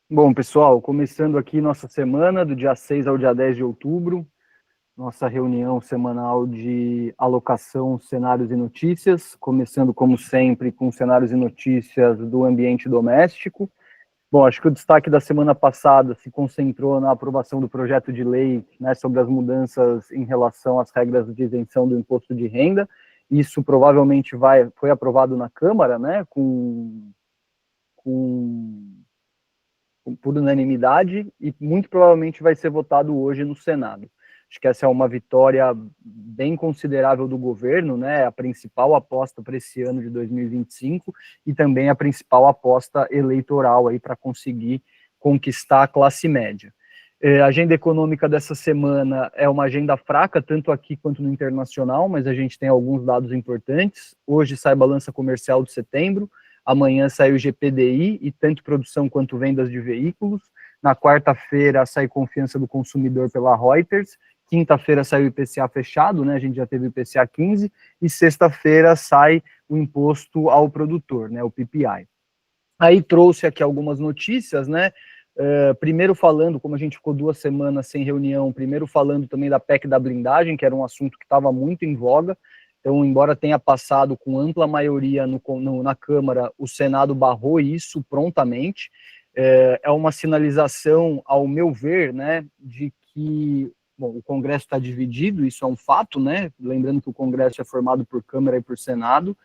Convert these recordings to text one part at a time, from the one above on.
Bom, pessoal, começando aqui nossa semana, do dia 6 ao dia 10 de outubro, nossa reunião semanal de alocação, cenários e notícias, começando, como sempre, com cenários e notícias do ambiente doméstico. Bom, acho que o destaque da semana passada se concentrou na aprovação do projeto de lei, né, sobre as mudanças em relação às regras de isenção do imposto de renda. Isso provavelmente foi aprovado na Câmara, né, com por unanimidade e muito provavelmente vai ser votado hoje no Senado. Acho que essa é uma vitória bem considerável do governo, né? A principal aposta para esse ano de 2025 e também a principal aposta eleitoral aí para conseguir conquistar a classe média. A agenda econômica dessa semana é uma agenda fraca, tanto aqui quanto no internacional, mas a gente tem alguns dados importantes. Hoje sai a balança comercial de setembro, amanhã sai o GPDI, e tanto produção quanto vendas de veículos. Na quarta-feira sai confiança do consumidor pela Reuters, quinta-feira sai o IPCA fechado, né, a gente já teve o IPCA 15, e sexta-feira sai o imposto ao produtor, né, o PPI. Aí trouxe aqui algumas notícias, né, primeiro falando, como a gente ficou 2 semanas sem reunião, primeiro falando também da PEC da blindagem, que era um assunto que estava muito em voga. Então, embora tenha passado com ampla maioria na Câmara, o Senado barrou isso prontamente. É uma sinalização, ao meu ver, né, de que, bom, o Congresso está dividido, isso é um fato, né, lembrando que o Congresso é formado por Câmara e por Senado,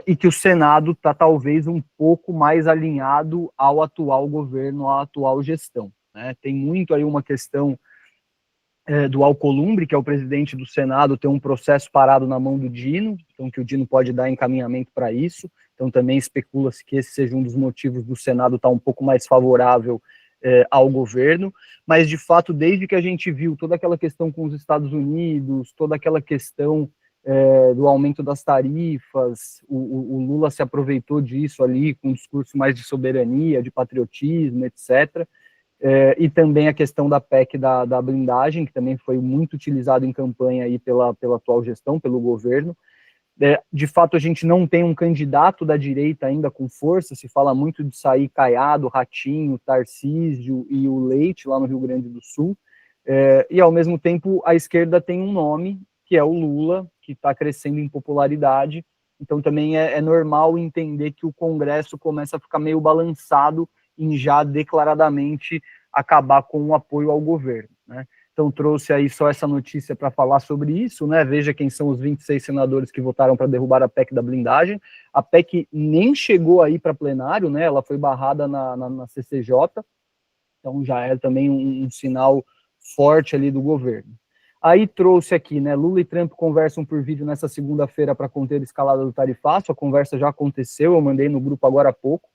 e que o Senado está talvez um pouco mais alinhado ao atual governo, à atual gestão. Né? Tem muito aí uma questão do Alcolumbre, que é o presidente do Senado, ter um processo parado na mão do Dino, então que o Dino pode dar encaminhamento para isso, então também especula-se que esse seja um dos motivos do Senado estar um pouco mais favorável ao governo, mas de fato, desde que a gente viu toda aquela questão com os Estados Unidos, toda aquela questão do aumento das tarifas, o Lula se aproveitou disso ali com um discurso mais de soberania, de patriotismo, etc., e também a questão da PEC da blindagem, que também foi muito utilizado em campanha aí pela atual gestão, pelo governo. De fato, a gente não tem um candidato da direita ainda com força, se fala muito de sair Caiado, Ratinho, Tarcísio e o Leite, lá no Rio Grande do Sul, e ao mesmo tempo a esquerda tem um nome, que é o Lula, que está crescendo em popularidade, então também é normal entender que o Congresso começa a ficar meio balançado em já declaradamente acabar com o apoio ao governo, né? Então trouxe aí só essa notícia para falar sobre isso, né? Veja quem são os 26 senadores que votaram para derrubar a PEC da blindagem. A PEC nem chegou aí para plenário, né? Ela foi barrada na CCJ, então já é também um sinal forte ali do governo. Aí trouxe aqui, né? Lula e Trump conversam por vídeo nessa segunda-feira para conter a escalada do tarifaço. A conversa já aconteceu, eu mandei no grupo agora há pouco.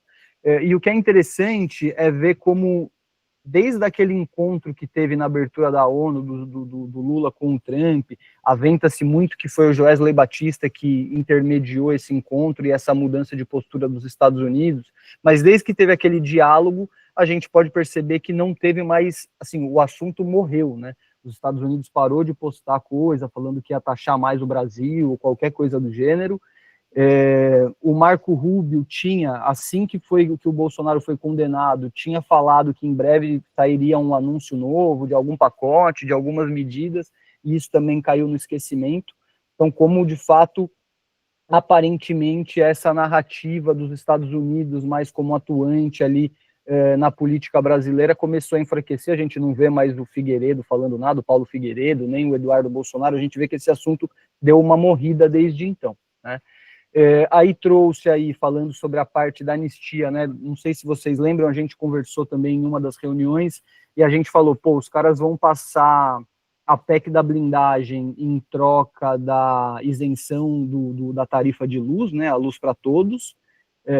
E o que é interessante é ver como, desde aquele encontro que teve na abertura da ONU, do Lula com o Trump, aventa-se muito que foi o Joesley Batista que intermediou esse encontro e essa mudança de postura dos Estados Unidos, mas desde que teve aquele diálogo, a gente pode perceber que não teve mais, assim, o assunto morreu, né? Os Estados Unidos parou de postar coisa falando que ia taxar mais o Brasil, ou qualquer coisa do gênero. O Marco Rubio tinha, assim que o Bolsonaro foi condenado, tinha falado que em breve sairia um anúncio novo de algum pacote, de algumas medidas, e isso também caiu no esquecimento. Então, como de fato, aparentemente, essa narrativa dos Estados Unidos mais como atuante ali na política brasileira começou a enfraquecer, a gente não vê mais o Figueiredo falando nada, o Paulo Figueiredo, nem o Eduardo Bolsonaro, a gente vê que esse assunto deu uma morrida desde então, né? Aí trouxe aí, falando sobre a parte da anistia, né? Não sei se vocês lembram, a gente conversou também em uma das reuniões e a gente falou, pô, os caras vão passar a PEC da blindagem em troca da isenção da tarifa de luz, né? A luz para todos,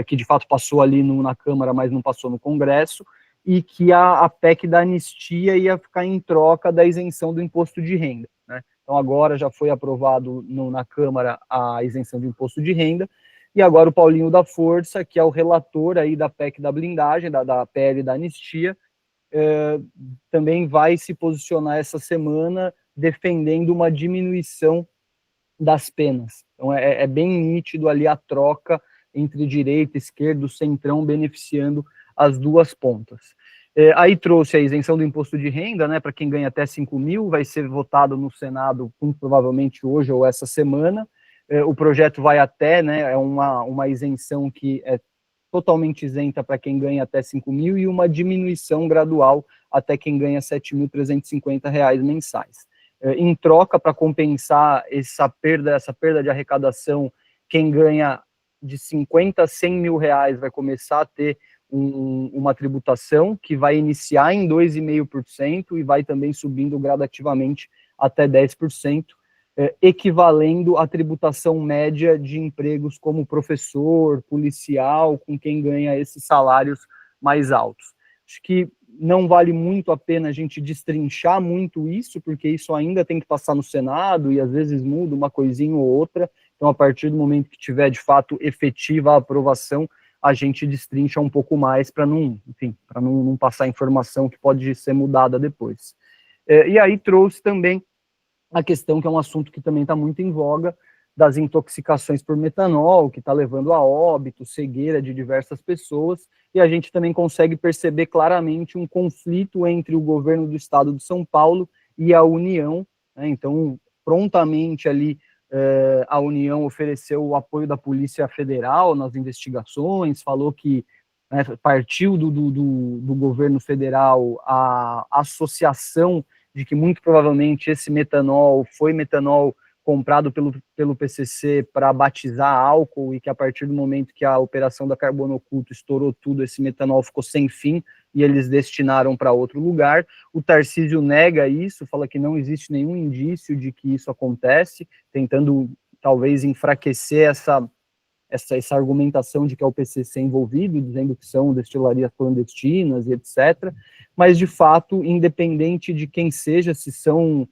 que de fato passou ali na Câmara, mas não passou no Congresso, e que a PEC da anistia ia ficar em troca da isenção do imposto de renda, né? Então, agora já foi aprovado na Câmara a isenção de imposto de renda, e agora o Paulinho da Força, que é o relator aí da PEC da blindagem, da PL da anistia, também vai se posicionar essa semana defendendo uma diminuição das penas. Então, bem nítido ali a troca entre direita, esquerda, o centrão beneficiando as duas pontas. Aí trouxe a isenção do imposto de renda, né, para quem ganha até 5 mil, vai ser votado no Senado, provavelmente hoje ou essa semana. O projeto vai até, né, é uma isenção que é totalmente isenta para quem ganha até 5 mil e uma diminuição gradual até quem ganha R$ 7.350 mensais. Em troca, para compensar essa perda de arrecadação, quem ganha de 50 a 100 mil reais vai começar a ter uma tributação que vai iniciar em 2,5% e vai também subindo gradativamente até 10%, equivalendo à tributação média de empregos como professor, policial, com quem ganha esses salários mais altos. Acho que não vale muito a pena a gente destrinchar muito isso, porque isso ainda tem que passar no Senado e às vezes muda uma coisinha ou outra. Então, a partir do momento que tiver de fato efetiva a aprovação, a gente destrincha um pouco mais para não passar informação que pode ser mudada depois. E aí trouxe também a questão, que é um assunto que também está muito em voga, das intoxicações por metanol, que está levando a óbito, cegueira de diversas pessoas, e a gente também consegue perceber claramente um conflito entre o governo do estado de São Paulo e a União, né? Então, prontamente ali, a União ofereceu o apoio da Polícia Federal nas investigações, falou que, né, partiu do governo federal a associação de que muito provavelmente esse metanol foi metanol comprado pelo PCC para batizar álcool e que a partir do momento que a operação da Carbono Oculto estourou tudo, esse metanol ficou sem fim e eles destinaram para outro lugar. O Tarcísio nega isso, fala que não existe nenhum indício de que isso acontece, tentando talvez enfraquecer essa argumentação de que é o PCC envolvido, dizendo que são destilarias clandestinas e etc. Mas, de fato, independente de quem seja, se são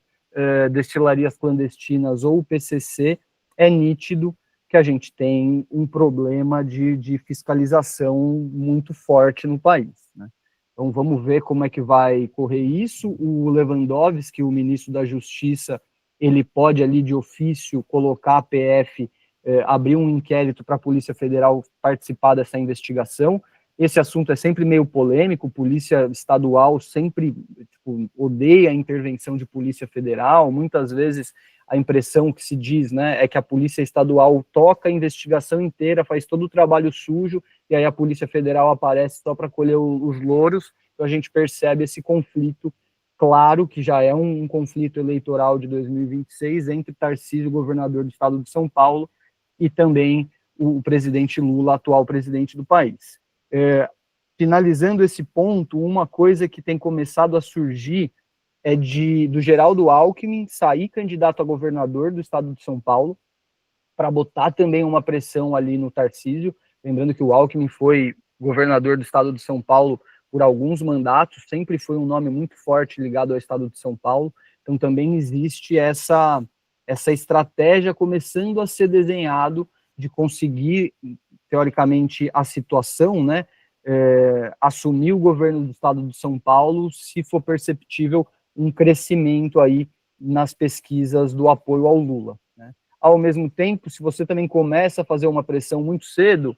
destilarias clandestinas ou o PCC, é nítido que a gente tem um problema de fiscalização muito forte no país, né? Então, vamos ver como é que vai correr isso. O Lewandowski, o ministro da Justiça, ele pode ali de ofício colocar a PF, abrir um inquérito para a Polícia Federal participar dessa investigação. Esse assunto é sempre meio polêmico, polícia estadual sempre odeia a intervenção de polícia federal, muitas vezes a impressão que se diz, né, é que a polícia estadual toca a investigação inteira, faz todo o trabalho sujo, e aí a polícia federal aparece só para colher os louros. Então a gente percebe esse conflito claro, que já é um conflito eleitoral de 2026 entre Tarcísio, governador do estado de São Paulo, e também o presidente Lula, atual presidente do país. Finalizando esse ponto, uma coisa que tem começado a surgir é do Geraldo Alckmin sair candidato a governador do estado de São Paulo, para botar também uma pressão ali no Tarcísio. Lembrando que o Alckmin foi governador do estado de São Paulo por alguns mandatos, sempre foi um nome muito forte ligado ao estado de São Paulo, então também existe essa estratégia começando a ser desenhado de conseguir, teoricamente, a situação, né, assumir o governo do estado de São Paulo, se for perceptível um crescimento aí nas pesquisas do apoio ao Lula, né? Ao mesmo tempo, se você também começa a fazer uma pressão muito cedo,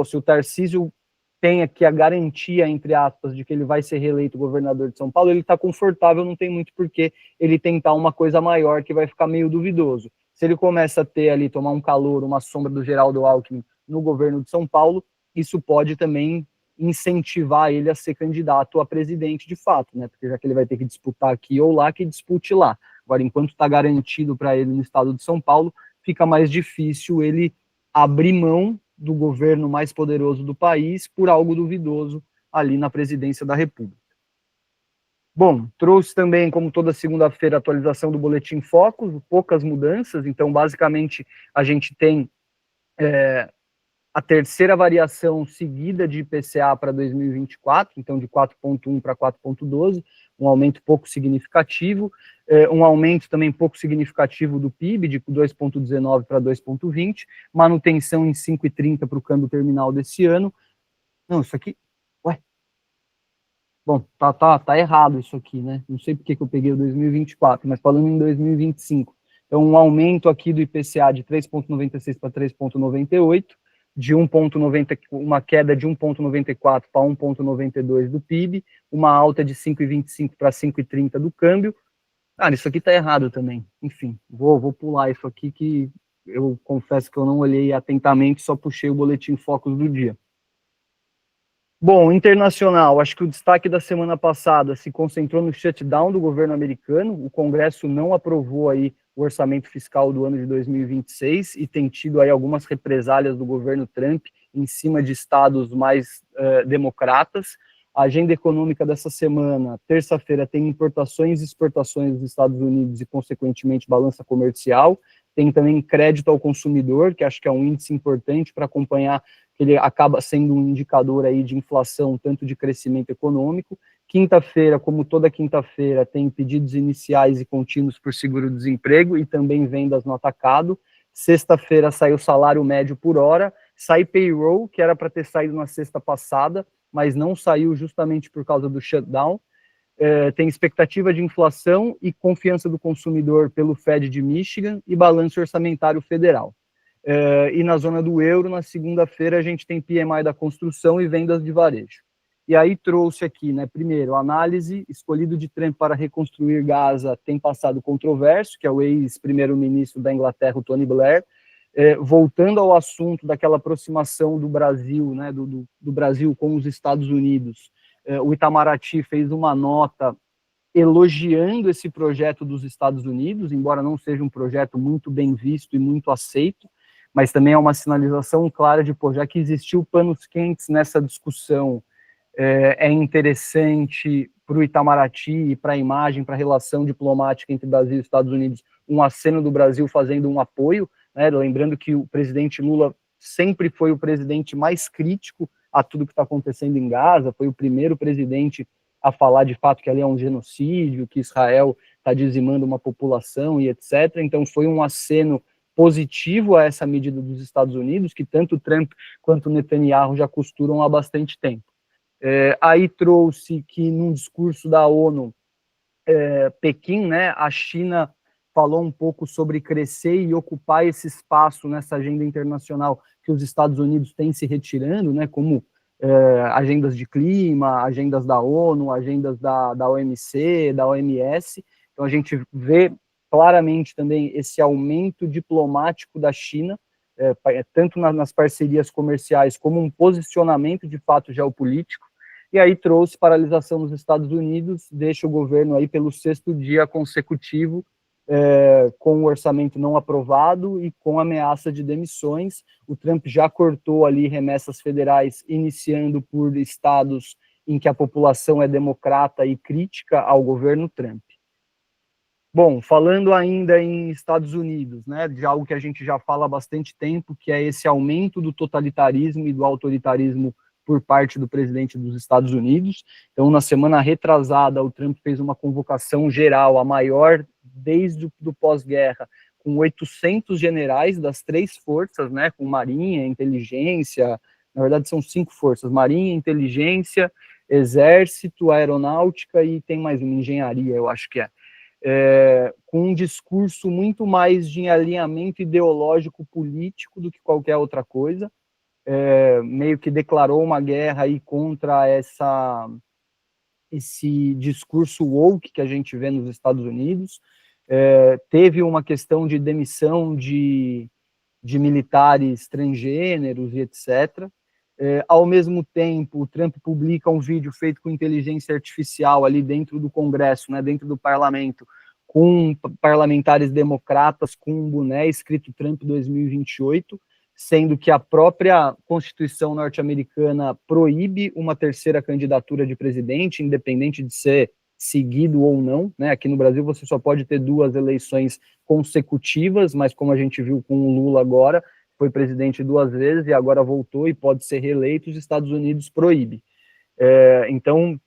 se o Tarcísio tem aqui a garantia, entre aspas, de que ele vai ser reeleito governador de São Paulo, ele está confortável, não tem muito porquê ele tentar uma coisa maior que vai ficar meio duvidoso. Se ele começa a ter ali, tomar um calor, uma sombra do Geraldo Alckmin no governo de São Paulo, isso pode também incentivar ele a ser candidato a presidente de fato, né? Porque já que ele vai ter que disputar aqui ou lá, que dispute lá. Agora, enquanto está garantido para ele no estado de São Paulo, fica mais difícil ele abrir mão do governo mais poderoso do país por algo duvidoso ali na presidência da República. Bom, trouxe também, como toda segunda-feira, a atualização do Boletim Focus, poucas mudanças. Então, basicamente, a gente tem a terceira variação seguida de IPCA para 2024, então de 4,1 para 4,12, um aumento pouco significativo, um aumento também pouco significativo do PIB, de 2,19 para 2,20, manutenção em 5,30 para o câmbio terminal desse ano. Não, isso aqui... Ué? Bom, tá errado isso aqui, né? Não sei porque que eu peguei o 2024, mas falando em 2025. Então, um aumento aqui do IPCA de 3,96 para 3,98, de 1,90, uma queda de 1,94 para 1,92 do PIB, uma alta de 5,25 para 5,30 do câmbio. Isso aqui está errado também. Enfim, vou pular isso aqui, que eu confesso que eu não olhei atentamente, só puxei o boletim Focus do dia. Bom, internacional, acho que o destaque da semana passada se concentrou no shutdown do governo americano. O Congresso não aprovou aí o orçamento fiscal do ano de 2026 e tem tido aí algumas represálias do governo Trump em cima de estados mais democratas. A agenda econômica dessa semana, terça-feira, tem importações e exportações dos Estados Unidos e, consequentemente, balança comercial. Tem também crédito ao consumidor, que acho que é um índice importante para acompanhar, que ele acaba sendo um indicador aí de inflação, tanto de crescimento econômico. Quinta-feira, como toda quinta-feira, tem pedidos iniciais e contínuos por seguro-desemprego e também vendas no atacado. Sexta-feira sai o salário médio por hora, sai payroll, que era para ter saído na sexta passada, mas não saiu justamente por causa do shutdown. Tem expectativa de inflação e confiança do consumidor pelo Fed de Michigan e balanço orçamentário federal. E na zona do euro, na segunda-feira, a gente tem PMI da construção e vendas de varejo. E aí trouxe aqui, né, primeiro, análise, escolhido de Trump para reconstruir Gaza tem passado controverso, que é o ex-primeiro-ministro da Inglaterra, o Tony Blair. Voltando ao assunto daquela aproximação do Brasil, né, do Brasil com os Estados Unidos, o Itamaraty fez uma nota elogiando esse projeto dos Estados Unidos, embora não seja um projeto muito bem visto e muito aceito, mas também é uma sinalização clara de, já que existiu panos quentes nessa discussão, é interessante para o Itamaraty e para a imagem, para a relação diplomática entre Brasil e Estados Unidos, um aceno do Brasil fazendo um apoio, né, lembrando que o presidente Lula sempre foi o presidente mais crítico a tudo que está acontecendo em Gaza, foi o primeiro presidente a falar de fato que ali é um genocídio, que Israel está dizimando uma população e etc. Então foi um aceno positivo a essa medida dos Estados Unidos, que tanto Trump quanto Netanyahu já costuram há bastante tempo. Aí trouxe que num discurso da ONU, Pequim, né, a China falou um pouco sobre crescer e ocupar esse espaço nessa agenda internacional que os Estados Unidos têm se retirando, né, como agendas de clima, agendas da ONU, agendas da OMC, da OMS. Então a gente vê claramente também esse aumento diplomático da China, tanto nas parcerias comerciais como um posicionamento de fato geopolítico. E aí trouxe paralisação nos Estados Unidos, deixa o governo aí pelo 6º dia consecutivo com o orçamento não aprovado e com ameaça de demissões. O Trump já cortou ali remessas federais, iniciando por estados em que a população é democrata e crítica ao governo Trump. Bom, falando ainda em Estados Unidos, né, de algo que a gente já fala há bastante tempo, que é esse aumento do totalitarismo e do autoritarismo por parte do presidente dos Estados Unidos. Então, na semana retrasada, o Trump fez uma convocação geral, a maior desde o pós-guerra, com 800 generais das 3 forças, né, com marinha, inteligência, na verdade são 5 forças, marinha, inteligência, exército, aeronáutica e tem mais uma, engenharia, eu acho que com um discurso muito mais de alinhamento ideológico político do que qualquer outra coisa. Meio que declarou uma guerra aí contra esse discurso woke que a gente vê nos Estados Unidos. Teve uma questão de demissão de militares transgêneros e etc. Ao mesmo tempo, o Trump publica um vídeo feito com inteligência artificial ali dentro do Congresso, né, dentro do parlamento, com parlamentares democratas com um boné escrito Trump 2028, sendo que a própria Constituição norte-americana proíbe uma terceira candidatura de presidente, independente de ser seguido ou não, né? Aqui no Brasil você só pode ter 2 eleições consecutivas, mas como a gente viu com o Lula agora, foi presidente 2 vezes e agora voltou e pode ser reeleito, os Estados Unidos proíbe. Então,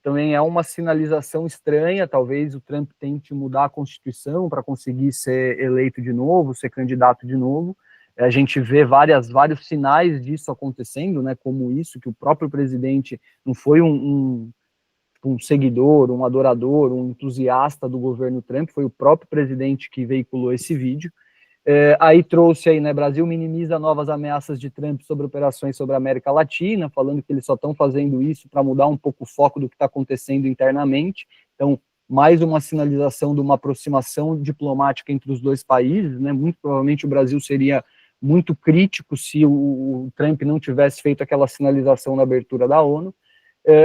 também é uma sinalização estranha, talvez o Trump tente mudar a Constituição para conseguir ser eleito de novo, ser candidato de novo. A gente vê vários sinais disso acontecendo, né, como isso, que o próprio presidente não foi um seguidor, um adorador, um entusiasta do governo Trump, foi o próprio presidente que veiculou esse vídeo. Aí trouxe aí, né, Brasil minimiza novas ameaças de Trump sobre operações sobre a América Latina, falando que eles só estão fazendo isso para mudar um pouco o foco do que está acontecendo internamente. Então, mais uma sinalização de uma aproximação diplomática entre os dois países, né? Muito provavelmente o Brasil seria muito crítico se o Trump não tivesse feito aquela sinalização na abertura da ONU.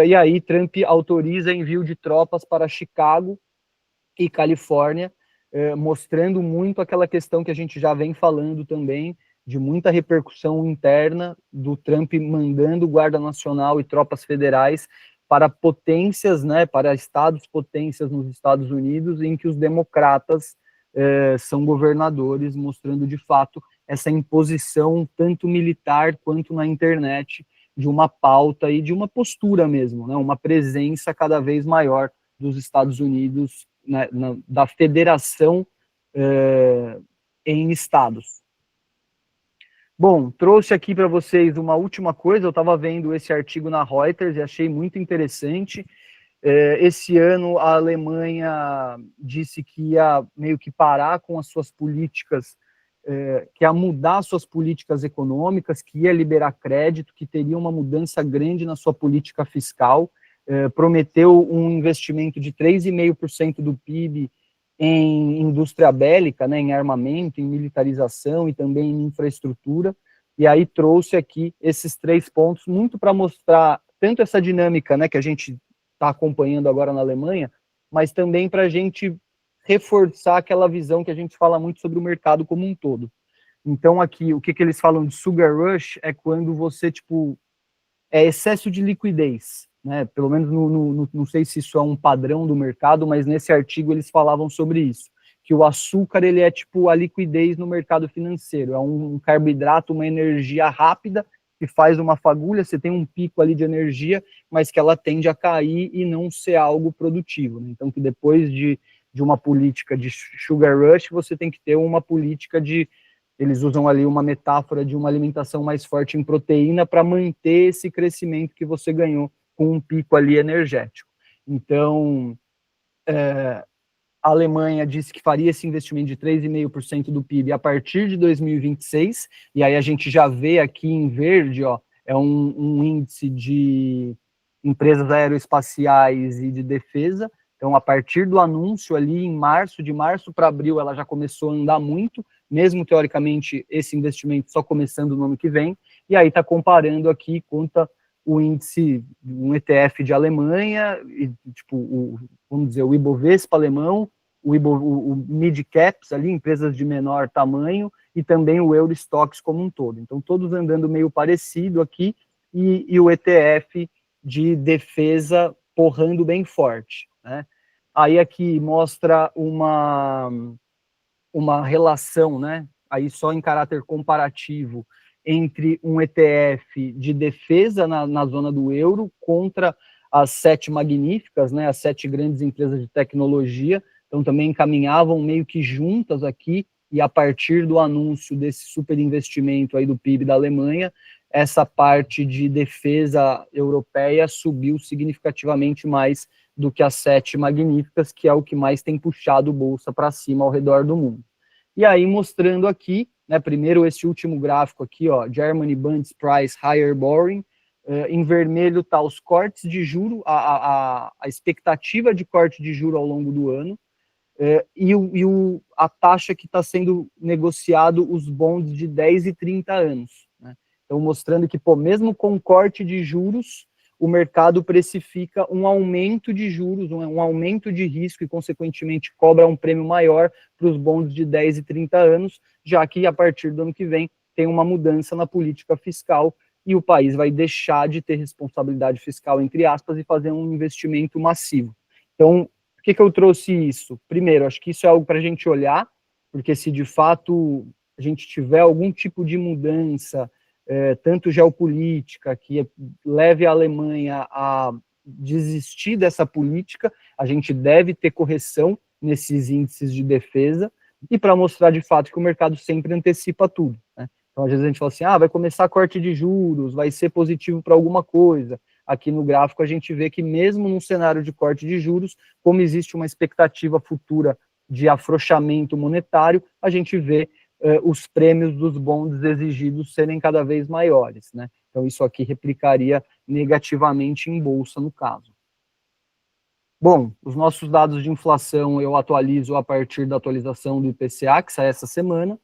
E aí Trump autoriza envio de tropas para Chicago e Califórnia, mostrando muito aquela questão que a gente já vem falando também, de muita repercussão interna do Trump mandando Guarda Nacional e tropas federais para potências, né, para estados potências nos Estados Unidos, em que os democratas são governadores, mostrando de fato essa imposição, tanto militar quanto na internet, de uma pauta e de uma postura mesmo, né, uma presença cada vez maior dos Estados Unidos, da federação em estados. Bom, trouxe aqui para vocês uma última coisa, eu estava vendo esse artigo na Reuters e achei muito interessante. Esse ano a Alemanha disse que ia meio que parar com as suas políticas, que ia mudar suas políticas econômicas, que ia liberar crédito, que teria uma mudança grande na sua política fiscal, prometeu um investimento de 3,5% do PIB em indústria bélica, né, em armamento, em militarização e também em infraestrutura, e aí trouxe aqui esses 3 pontos, muito para mostrar tanto essa dinâmica, né, que a gente está acompanhando agora na Alemanha, mas também para a gente reforçar aquela visão que a gente fala muito sobre o mercado como um todo. Então aqui, o que eles falam de sugar rush é quando você, tipo, é excesso de liquidez, né? Pelo menos não sei se isso é um padrão do mercado, mas nesse artigo eles falavam sobre isso, que o açúcar ele é tipo a liquidez no mercado financeiro, é um carboidrato, uma energia rápida que faz uma fagulha, você tem um pico ali de energia, mas que ela tende a cair e não ser algo produtivo, né? Então que depois de uma política de sugar rush, você tem que ter uma política de, eles usam ali uma metáfora de uma alimentação mais forte em proteína para manter esse crescimento que você ganhou com um pico ali energético. Então, a Alemanha disse que faria esse investimento de 3,5% do PIB a partir de 2026, e aí a gente já vê aqui em verde, ó, é um índice de empresas aeroespaciais e de defesa. Então, a partir do anúncio ali em março, de março para abril, ela já começou a andar muito, mesmo teoricamente esse investimento só começando no ano que vem, e aí está comparando aqui, conta o índice, um ETF de Alemanha, e, tipo, vamos dizer, o Ibovespa alemão, o mid-caps ali, empresas de menor tamanho, e também o Eurostoxx como um todo. Então, todos andando meio parecido aqui, e o ETF de defesa porrando bem forte, né? Aí aqui mostra uma relação, né, aí só em caráter comparativo, entre um ETF de defesa na zona do euro contra as 7 magníficas, né, as 7 grandes empresas de tecnologia, então também caminhavam meio que juntas aqui, e a partir do anúncio desse superinvestimento aí do PIB da Alemanha, essa parte de defesa europeia subiu significativamente mais do que as 7 magníficas, que é o que mais tem puxado bolsa para cima ao redor do mundo. E aí mostrando aqui, né, primeiro esse último gráfico aqui, ó, Germany Bonds Price Higher Borrowing, em vermelho está os cortes de juro, a expectativa de corte de juro ao longo do ano, a taxa que está sendo negociado os bonds de 10 e 30 anos. Né? Então, mostrando que, pô, mesmo com corte de juros, o mercado precifica um aumento de juros, um aumento de risco e, consequentemente, cobra um prêmio maior para os bonds de 10 e 30 anos, já que, a partir do ano que vem, tem uma mudança na política fiscal e o país vai deixar de ter responsabilidade fiscal, entre aspas, e fazer um investimento massivo. Então, por que eu trouxe isso? Primeiro, acho que isso é algo para a gente olhar, porque se de fato a gente tiver algum tipo de mudança, tanto geopolítica, que leve a Alemanha a desistir dessa política, a gente deve ter correção nesses índices de defesa, e para mostrar de fato que o mercado sempre antecipa tudo. Né? Então, às vezes a gente fala assim, vai começar corte de juros, vai ser positivo para alguma coisa. Aqui no gráfico a gente vê que mesmo num cenário de corte de juros, como existe uma expectativa futura de afrouxamento monetário, a gente vê os prêmios dos bonds exigidos serem cada vez maiores, né? Então, isso aqui replicaria negativamente em bolsa, no caso. Bom, os nossos dados de inflação eu atualizo a partir da atualização do IPCA, que sai essa semana.